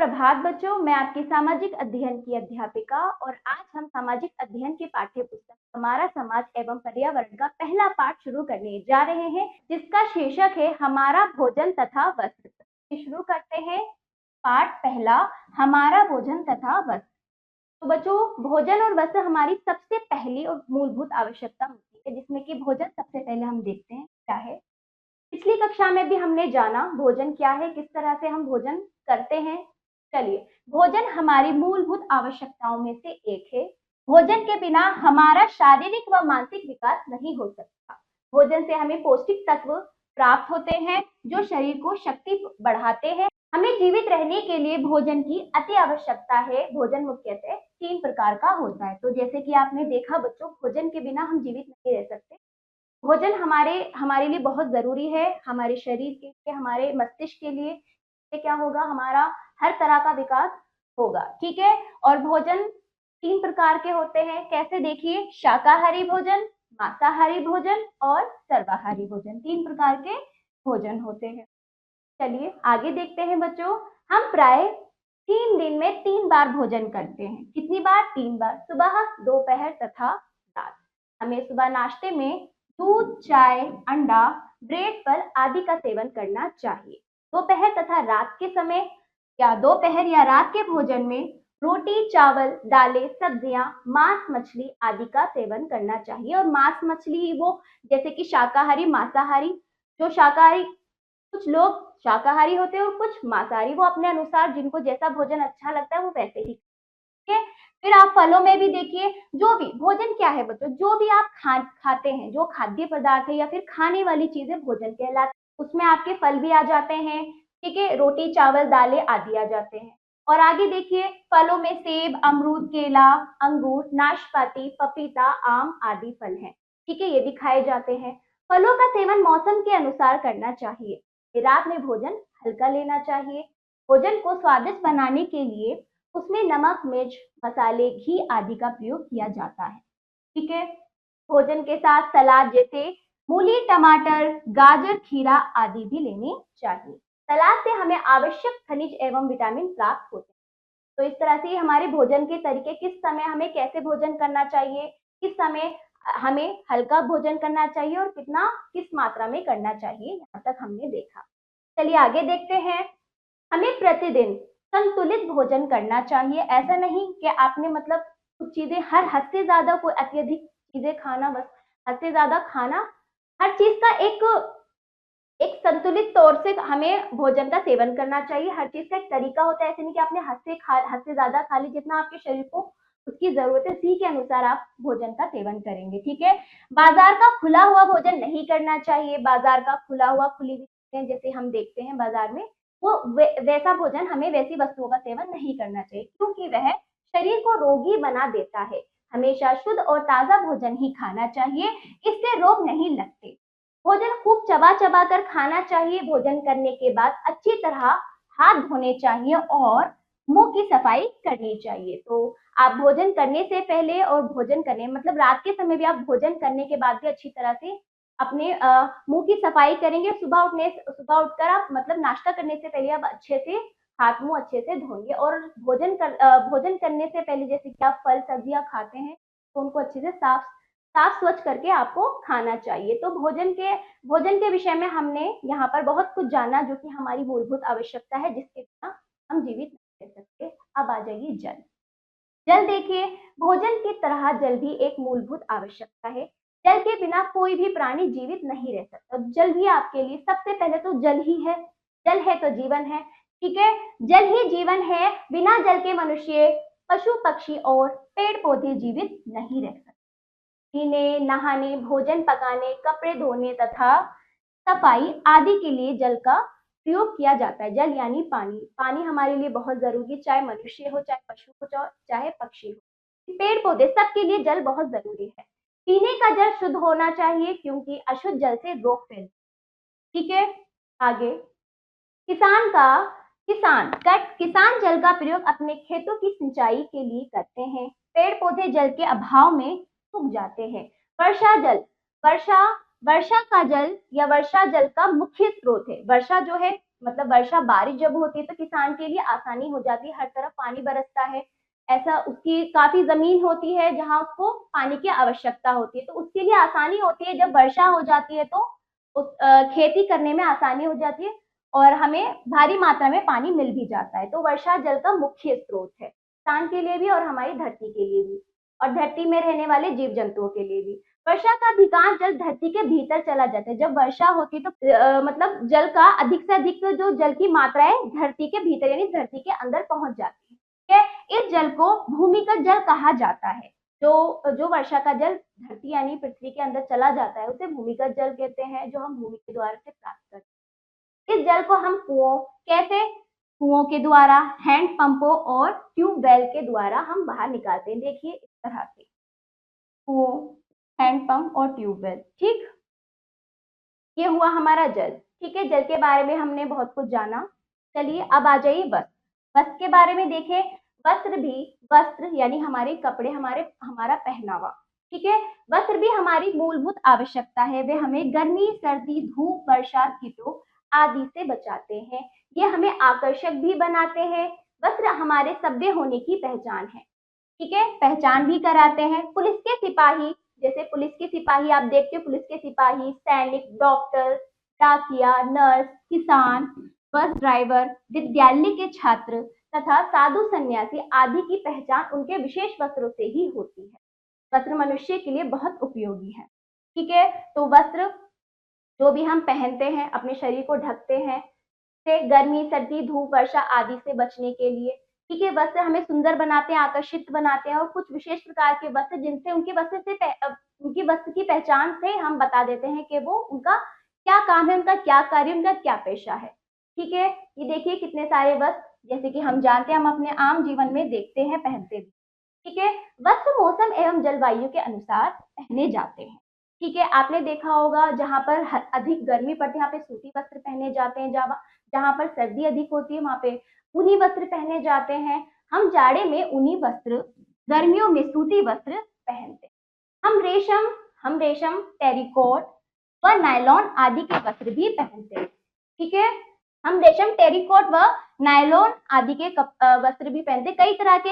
सुप्रभात बच्चों, मैं आपकी सामाजिक अध्ययन की अध्यापिका और आज हम सामाजिक अध्ययन के पाठ्य पुस्तक हमारा समाज एवं पर्यावरण का पहला पाठ शुरू करने जा रहे हैं, जिसका शीर्षक है हमारा भोजन तथा वस्त्र। शुरू करते हैं पाठ पहला, हमारा भोजन तथा वस्त्र। तो बच्चों, भोजन और वस्त्र हमारी सबसे पहली और मूलभूत आवश्यकता होती है, जिसमें कि भोजन सबसे पहले हम देखते हैं क्या है। पिछली कक्षा में भी हमने जाना भोजन क्या है, किस तरह से हम भोजन करते हैं। चलिए, भोजन हमारी मूलभूत आवश्यकताओं में से एक है। भोजन के बिना हमारा शारीरिक व मानसिक विकास नहीं हो सकता। भोजन से हमें पौष्टिक तत्व प्राप्त होते हैं जो शरीर को शक्ति बढ़ाते हैं। हमें जीवित रहने के लिए भोजन की अति आवश्यकता है। भोजन मुख्यतः 3 प्रकार का होता है। तो जैसे कि आपने देखा बच्चों, भोजन के बिना हम जीवित नहीं रह सकते। भोजन हमारे लिए बहुत जरूरी है, हमारे शरीर के लिए, हमारे मस्तिष्क के लिए। क्या होगा, हमारा हर तरह का विकास होगा। ठीक है। और भोजन 3 प्रकार के होते हैं। कैसे, देखिए, शाकाहारी भोजन, मांसाहारी भोजन और सर्वाहारी भोजन। 3 प्रकार के भोजन होते हैं। चलिए आगे देखते हैं बच्चों। हम प्राय 3 दिन में 3 बार भोजन करते हैं। कितनी बार? 3 बार, सुबह, दोपहर तथा रात। हमें सुबह नाश्ते में दूध, चाय, अंडा, ब्रेड, फल आदि का सेवन करना चाहिए। दोपहर तथा रात के समय या दोपहर या रात के भोजन में रोटी, चावल, दालें, सब्जियां, मांस, मछली आदि का सेवन करना चाहिए। और मांस मछली वो जैसे कि शाकाहारी, मांसाहारी। जो शाकाहारी, कुछ लोग शाकाहारी होते हैं और कुछ मांसाहारी, वो अपने अनुसार जिनको जैसा भोजन अच्छा लगता है वो वैसे ही। ठीक है। फिर आप फलों में भी देखिए, जो भी भोजन क्या है बच्चों, जो भी आप खाते हैं, जो खाद्य पदार्थ है या फिर खाने वाली चीजें भोजन कहलाती है। उसमें आपके फल भी आ जाते हैं। ठीक है, रोटी, चावल, दालें आदि आ जाते हैं। और आगे देखिए, फलों में सेब, अमरूद, केला, अंगूर, नाशपाती, पपीता, आम आदि फल हैं। ठीक है, ये भी खाए जाते हैं। फलों का सेवन मौसम के अनुसार करना चाहिए। रात में भोजन हल्का लेना चाहिए। भोजन को स्वादिष्ट बनाने के लिए उसमें नमक, मिर्च, मसाले, घी आदि का प्रयोग किया जाता है। ठीक है। भोजन के साथ सलाद जैसे मूली, टमाटर, गाजर, खीरा आदि भी लेने चाहिए। सलाद से हमें आवश्यक खनिज एवं विटामिन प्राप्त होते हैं। तो इस तरह से हमारे भोजन के तरीके, किस समय हमें कैसे भोजन करना चाहिए, किस समय हमें हल्का भोजन करना चाहिए और कितना, किस मात्रा में करना चाहिए, यहाँ तक हमने देखा। चलिए आगे देखते हैं। हमें प्रतिदिन संतुलित भोजन करना चाहिए। ऐसा नहीं कि आपने मतलब कुछ चीजें हद से ज्यादा, कोई अत्यधिक चीजें खाना, बस हद से ज्यादा खाना। हर चीज का एक संतुलित तौर से हमें भोजन का सेवन करना चाहिए। हर चीज का एक तरीका होता है। ऐसे नहीं कि आपने हद से ज्यादा खा ली। जितना आपके शरीर को उसकी जरूरत है, उसी के अनुसार आप भोजन का सेवन करेंगे। ठीक है। बाजार का खुला हुआ भोजन नहीं करना चाहिए। बाजार का खुला हुआ, खुली हुई चीजें जैसे हम देखते हैं बाजार में, वो वैसा भोजन, हमें वैसी वस्तुओं का सेवन नहीं करना चाहिए, क्योंकि वह शरीर को रोगी बना देता है। हमेशा शुद्ध और ताजा भोजन ही खाना चाहिए, इससे रोग नहीं लगते। भोजन खूब चबा चबा कर खाना चाहिए। भोजन करने के बाद अच्छी तरह हाथ धोने चाहिए और मुंह की सफाई करनी चाहिए। तो आप भोजन करने से पहले और भोजन करने, मतलब रात के समय भी आप भोजन करने के बाद भी अच्छी तरह से अपने मुंह की सफाई करेंगे। सुबह उठकर आप मतलब नाश्ता करने से पहले आप अच्छे से हाथ मुंह अच्छे से धोएंगे। और भोजन करने से पहले जैसे कि आप फल सब्जियां खाते हैं तो उनको अच्छे से साफ स्वच्छ करके आपको खाना चाहिए। तो भोजन के विषय में हमने यहाँ पर बहुत कुछ जाना, जो कि हमारी मूलभूत आवश्यकता है, जिसके बिना हम जीवित नहीं रह सकते। अब आ जाइए जल। जल देखिए, भोजन की तरह जल भी एक मूलभूत आवश्यकता है। जल के बिना कोई भी प्राणी जीवित नहीं रह सकता। जल भी आपके लिए सबसे पहले तो जल ही है। जल है तो जीवन है। ठीक है। जल ही जीवन है। बिना जल के मनुष्य, पशु, पक्षी और पेड़ पौधे जीवित नहीं रह सकते। पीने, नहाने, भोजन पकाने, कपड़े धोने तथा सफाई आदि के लिए जल का प्रयोग किया जाता है। जल यानी पानी। पानी हमारे लिए बहुत जरूरी, चाहे मनुष्य हो, चाहे पशु हो, चाहे पक्षी हो, पेड़ पौधे, सबके लिए जल बहुत जरूरी है। पीने का जल शुद्ध होना चाहिए, क्योंकि अशुद्ध जल से रोग फैलते। ठीक है। आगे, किसान जल का प्रयोग अपने खेतों की सिंचाई के लिए करते हैं। पेड़ पौधे जल के अभाव में सूख जाते हैं। वर्षा जल का जल या वर्षा जल का मुख्य स्रोत है। वर्षा जो है, मतलब वर्षा बारिश जब होती है तो किसान के लिए आसानी हो जाती है, हर तरफ पानी बरसता है। ऐसा उसकी काफी जमीन होती है जहाँ उसको पानी की आवश्यकता होती है, तो उसके लिए आसानी होती है। जब वर्षा हो जाती है तो खेती करने में आसानी हो जाती है और हमें भारी मात्रा में पानी मिल भी जाता है। तो वर्षा जल का मुख्य स्रोत है, किसान के लिए भी और हमारी धरती के लिए भी, और धरती में रहने वाले जीव जंतुओं के लिए भी। वर्षा का अधिकांश जल धरती के भीतर चला जाता है। जब वर्षा होती है तो मतलब जल का अधिक से अधिक जो जल की मात्रा है धरती के भीतर यानी धरती के अंदर पहुंच जाती है। इस जल को भूमिगत जल कहा जाता है। जो वर्षा का जल धरती यानी पृथ्वी के अंदर चला जाता है उसे भूमिगत जल कहते हैं, जो हम भूमि के द्वारा से प्राप्त करते हैं। इस जल को हम कुओं के द्वारा, हैंड पंपों और ट्यूबवेल के द्वारा हम बाहर निकालते हैं। देखिए इस तरह से कुओं, हैंडपंप और ट्यूबवेल। ठीक, ये हुआ हमारा जल। ठीक है, जल के बारे में हमने बहुत कुछ जाना। चलिए अब आ जाइए वस्त्र। वस्त्र के बारे में देखें। वस्त्र यानी हमारे कपड़े, हमारा पहनावा। ठीक है, वस्त्र भी हमारी मूलभूत आवश्यकता है। वे हमें गर्मी, सर्दी, धूप, वर्षा, कीटों आदि से बचाते हैं। ये हमें आकर्षक भी बनाते हैं। वस्त्र हमारे सभ्य होने की पहचान है। ठीक है, पहचान भी कराते हैं। पुलिस के सिपाही, जैसे पुलिस के सिपाही आप देखते हो, पुलिस के सिपाही, सैनिक, डॉक्टर, डाकिया, नर्स, किसान, बस ड्राइवर, विद्यालय के छात्र तथा साधु सन्यासी आदि की पहचान उनके विशेष वस्त्रों से ही होती है। वस्त्र मनुष्य के लिए बहुत उपयोगी है। ठीक है, तो वस्त्र जो भी हम पहनते हैं अपने शरीर को ढकते हैं से गर्मी, सर्दी, धूप, वर्षा आदि से बचने के लिए। ठीक है, वस्त्र हमें सुंदर बनाते हैं, आकर्षित बनाते हैं, और कुछ विशेष प्रकार के वस्त्र जिनसे उनके वस्त्र की पहचान से हम बता देते हैं कि वो उनका क्या काम है, उनका क्या कार्य, उनका क्या पेशा है। ठीक है, ये देखिए कितने सारे वस्त्र जैसे कि हम जानते हैं, हम अपने आम जीवन में देखते हैं, पहनते भी। ठीक है, वस्त्र मौसम एवं जलवायु के अनुसार पहने जाते हैं। ठीक है, आपने देखा होगा जहां पर अधिक गर्मी पड़ती है वहां पे सूती वस्त्र पहने जाते हैं, जहां पर सर्दी अधिक होती है वहां पे ऊनी वस्त्र पहने जाते हैं। हम जाड़े में ऊनी वस्त्र, गर्मियों में सूती वस्त्र पहनते हैं। हम रेशम, टेरिकॉट व नायलॉन आदि के वस्त्र भी पहनते हैं। ठीक है, हम रेशम, टेरिकॉट व नायलॉन आदि के वस्त्र भी पहनते हैं।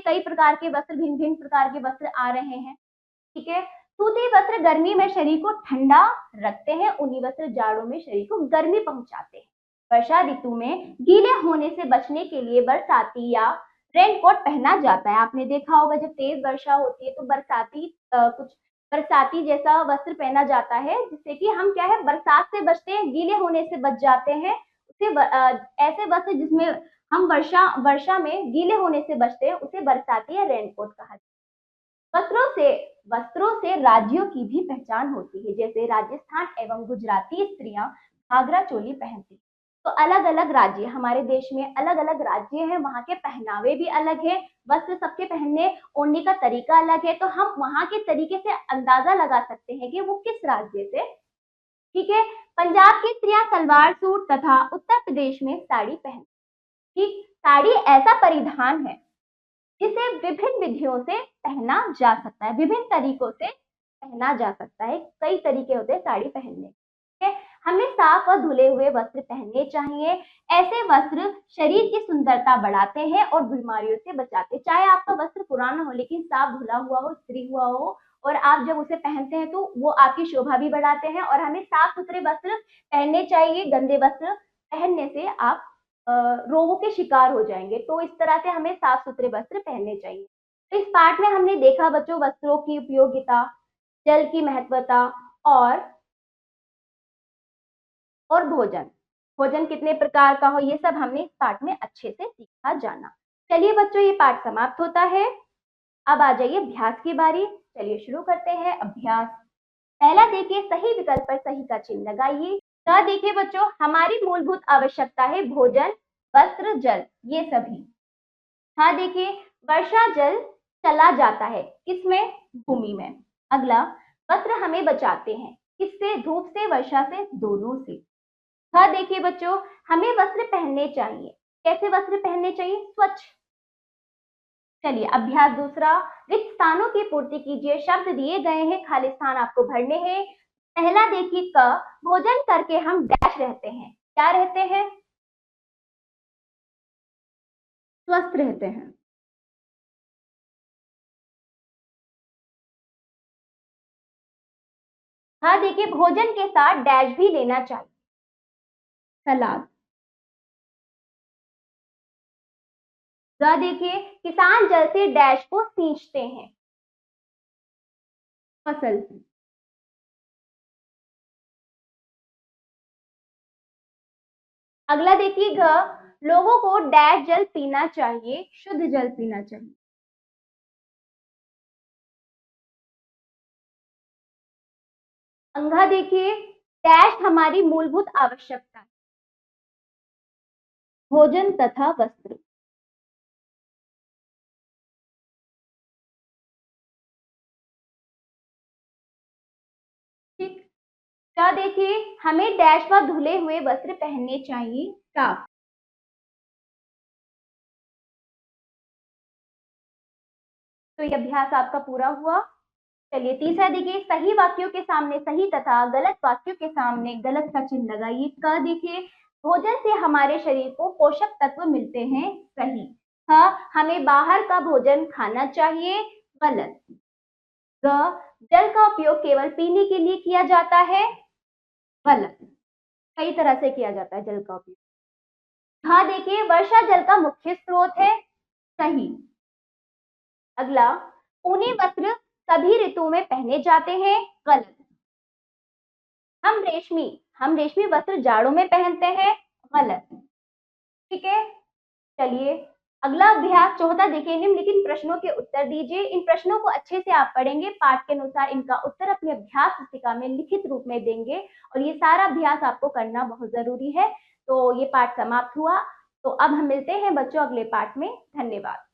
कई प्रकार के वस्त्र, भिन्न भिन्न प्रकार के वस्त्र आ रहे हैं। ठीक है, सूती वस्त्र गर्मी में शरीर को ठंडा रखते हैं, ऊनी वस्त्र जाड़ों में शरीर को गर्मी पहुंचाते हैं। वर्षा ऋतु में गीले होने से बचने के लिए बरसाती या रेनकोट पहना जाता है। आपने देखा होगा जब तेज वर्षा होती है तो कुछ बरसाती जैसा वस्त्र पहना जाता है, जिससे कि हम क्या है बरसात से बचते हैं, गीले होने से बच जाते हैं। ऐसे वस्त्र जिसमें हम वर्षा में गीले होने से बचते हैं उसे बरसाती या रेनकोट कहा जाता है। वस्त्रों से राज्यों की भी पहचान होती है। जैसे राजस्थान एवं गुजराती स्त्रियां घाघरा चोली पहनती हैं। तो अलग अलग राज्य, हमारे देश में अलग अलग राज्य हैं, वहां के पहनावे भी अलग है, वस्त्र सबके पहनने ओढ़ने का तरीका अलग है। तो हम वहां के तरीके से अंदाजा लगा सकते हैं कि वो किस राज्य से। ठीक है, पंजाब की स्त्रियां सलवार सूट तथा उत्तर प्रदेश में साड़ी पहनती। ठीक, साड़ी ऐसा परिधान है जिसे विभिन्न विधियों से पहना जा सकता है, विभिन्न तरीकों से पहना जा सकता है। कई तरीके होते हैं साड़ी पहनने के। हमें साफ और धुले हुए वस्त्र पहनने चाहिए। ऐसे वस्त्र शरीर की सुंदरता बढ़ाते हैं और बीमारियों से बचाते हैं। चाहे आपका वस्त्र पुराना हो लेकिन साफ धुला हुआ हो, इस्त्री हुआ हो, और आप जब उसे पहनते हैं तो वो आपकी शोभा भी बढ़ाते हैं। और हमें साफ सुथरे वस्त्र पहनने चाहिए। गंदे वस्त्र पहनने से आप रोगों के शिकार हो जाएंगे। तो इस तरह से हमें साफ सुथरे वस्त्र पहनने चाहिए। तो इस पाठ में हमने देखा बच्चों वस्त्रों की उपयोगिता, जल की महत्वता और भोजन कितने प्रकार का हो, ये सब हमने इस पाठ में अच्छे से सीखा जाना। चलिए बच्चों, ये पाठ समाप्त होता है। अब आ जाइए अभ्यास की बारी। चलिए शुरू करते हैं अभ्यास। पहला देखिए, सही विकल्प पर सही का चिन्ह लगाइए। तो देखिए बच्चों, हमारी मूलभूत आवश्यकता है भोजन, वस्त्र, जल, ये सभी। हाँ देखिए, वर्षा जल चला जाता है किसमें, भूमि में। अगला, वस्त्र हमें बचाते हैं किससे, धूप से, वर्षा से, दोनों से। हाँ देखिए बच्चों, हमें वस्त्र पहनने चाहिए। कैसे वस्त्र पहनने चाहिए, स्वच्छ। चलिए अभ्यास दूसरा, रिक्त स्थानों की पूर्ति कीजिए। शब्द दिए गए हैं, खाली स्थान आपको भरने हैं। पहला देखिए, क, भोजन करके हम डैश रहते हैं। क्या रहते हैं, स्वस्थ रहते हैं। हाँ, देखिए भोजन के साथ डैश भी लेना चाहिए। सलाद। देखिए किसान जल से डैश को सींचते हैं। फसल। अगला देखिए लोगों को डैश जल पीना चाहिए, शुद्ध जल पीना चाहिए। अंगा देखिए डैश हमारी मूलभूत आवश्यकता है। भोजन तथा वस्त्र। ठीक। देखिए हमें डैश व धुले हुए वस्त्र पहनने चाहिए। साफ। तो ये अभ्यास आपका पूरा हुआ। चलिए तीसरा देखिए सही वाक्यों के सामने सही तथा गलत वाक्यों के सामने गलत का चिन्ह लगाइए। क देखिए भोजन से हमारे शरीर को पोषक तत्व मिलते हैं। सही। हाँ, हमें बाहर का भोजन खाना चाहिए। गलत। ग जल का उपयोग केवल पीने के लिए किया जाता है। गलत। कई तरह से किया जाता है जल का उपयोग। हाँ, देखिए वर्षा जल का मुख्य स्रोत है। सही। अगला ऊनी वस्त्र सभी ऋतु में पहने जाते हैं। गलत। हम रेशमी हम रेशमी वस्त्र जाड़ों में पहनते हैं। गलत। ठीक है। चलिए अगला अभ्यास चौथा देखिए निम्नलिखित प्रश्नों के उत्तर दीजिए। इन प्रश्नों को अच्छे से आप पढ़ेंगे, पाठ के अनुसार इनका उत्तर अपने अभ्यास पुस्तिका में लिखित रूप में देंगे और ये सारा अभ्यास आपको करना बहुत जरूरी है। तो ये पाठ समाप्त हुआ। तो अब हम मिलते हैं बच्चों अगले पाठ में। धन्यवाद।